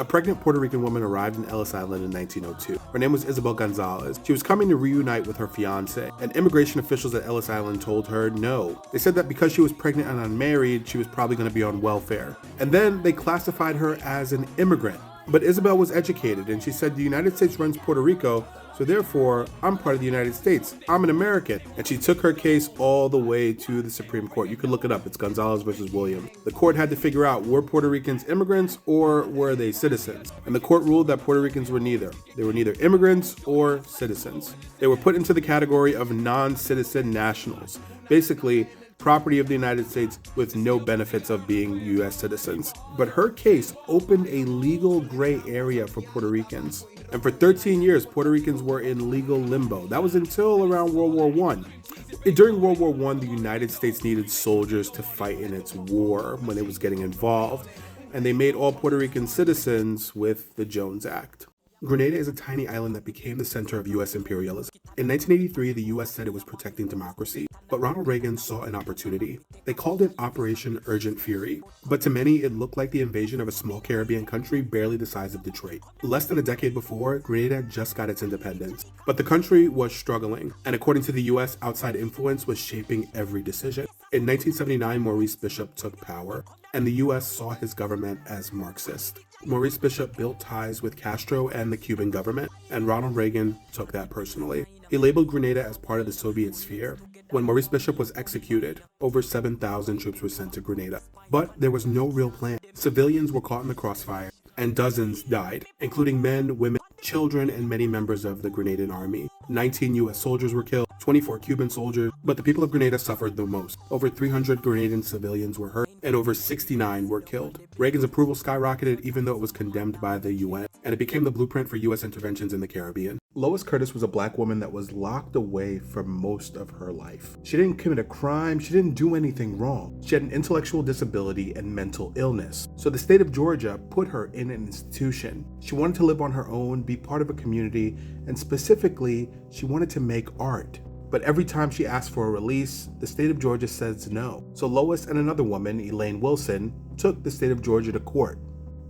A pregnant Puerto Rican woman arrived in Ellis Island in 1902. Her name was Isabel González. She was coming to reunite with her fiancé, and immigration officials at Ellis Island told her no. They said that because she was pregnant and unmarried, she was probably going to be on welfare. And then they classified her as an immigrant. But Isabel was educated, and she said the United States runs Puerto Rico, so therefore, I'm part of the United States. I'm an American. And she took her case all the way to the Supreme Court. You can look it up. It's Gonzalez versus Williams. The court had to figure out, were Puerto Ricans immigrants or were they citizens? And the court ruled that Puerto Ricans were neither. They were neither immigrants or citizens. They were put into the category of non-citizen nationals. Basically, property of the United States with no benefits of being U.S. citizens. But her case opened a legal gray area for Puerto Ricans. And for 13 years, Puerto Ricans were in legal limbo. That was until around World War I. During World War I, the United States needed soldiers to fight in its war when it was getting involved. And they made all Puerto Rican citizens with the Jones Act. Grenada is a tiny island that became the center of U.S. imperialism. In 1983, the U.S. said it was protecting democracy, but Ronald Reagan saw an opportunity. They called it Operation Urgent Fury, but to many, it looked like the invasion of a small Caribbean country barely the size of Detroit. Less than a decade before, Grenada just got its independence, but the country was struggling, and according to the U.S., outside influence was shaping every decision. In 1979, Maurice Bishop took power, and the U.S. saw his government as Marxist. Maurice Bishop built ties with Castro and the Cuban government, and Ronald Reagan took that personally. He labeled Grenada as part of the Soviet sphere. When Maurice Bishop was executed, over 7,000 troops were sent to Grenada. But there was no real plan. Civilians were caught in the crossfire, and dozens died, including men, women, children, and many members of the Grenadian army. 19 U.S. soldiers were killed, 24 Cuban soldiers, but the people of Grenada suffered the most. Over 300 Grenadian civilians were hurt, and over 69 were killed. Reagan's approval skyrocketed even though it was condemned by the UN, and it became the blueprint for U.S. interventions in the Caribbean. Lois Curtis was a black woman that was locked away for most of her life. She didn't commit a crime, she didn't do anything wrong. She had an intellectual disability and mental illness. So the state of Georgia put her in an institution. She wanted to live on her own, be part of a community, and specifically, she wanted to make art. But every time she asked for a release, the state of Georgia says no. So Lois and another woman, Elaine Wilson, took the state of Georgia to court.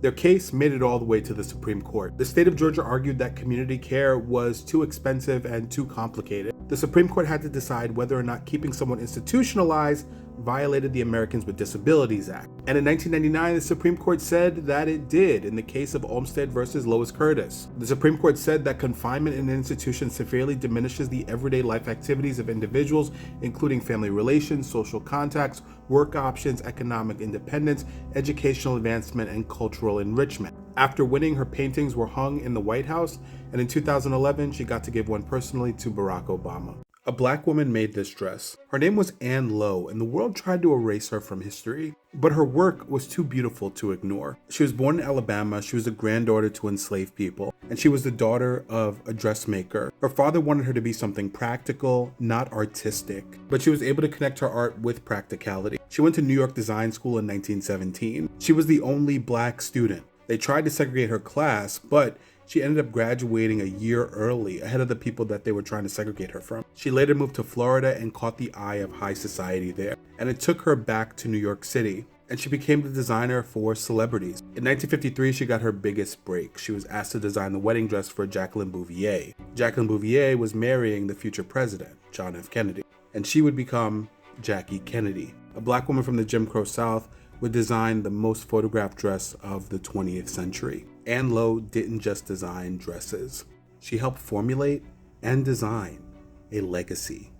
Their case made it all the way to the Supreme Court. The state of Georgia argued that community care was too expensive and too complicated. The Supreme Court had to decide whether or not keeping someone institutionalized violated the Americans with Disabilities Act. And in 1999, the Supreme Court said that it did in the case of Olmsted versus Lois Curtis. The Supreme Court said that confinement in an institution severely diminishes the everyday life activities of individuals, including family relations, social contacts, work options, economic independence, educational advancement, and cultural enrichment. After winning, her paintings were hung in the White House, and in 2011, she got to give one personally to Barack Obama. A black woman made this dress. Her name was Anne Lowe, and the world tried to erase her from history, but her work was too beautiful to ignore. She was born in Alabama, she was a granddaughter to enslaved people, and she was the daughter of a dressmaker. Her father wanted her to be something practical, not artistic, but she was able to connect her art with practicality. She went to New York Design School in 1917. She was the only black student. They tried to segregate her class, but she ended up graduating a year early, ahead of the people that they were trying to segregate her from. She later moved to Florida and caught the eye of high society there, and it took her back to New York City, and she became the designer for celebrities. In 1953, she got her biggest break. She was asked to design the wedding dress for Jacqueline Bouvier. Jacqueline Bouvier was marrying the future president, John F. Kennedy, and she would become Jackie Kennedy. A black woman from the Jim Crow South would design the most photographed dress of the 20th century. Anne Lowe didn't just design dresses. She helped formulate and design a legacy.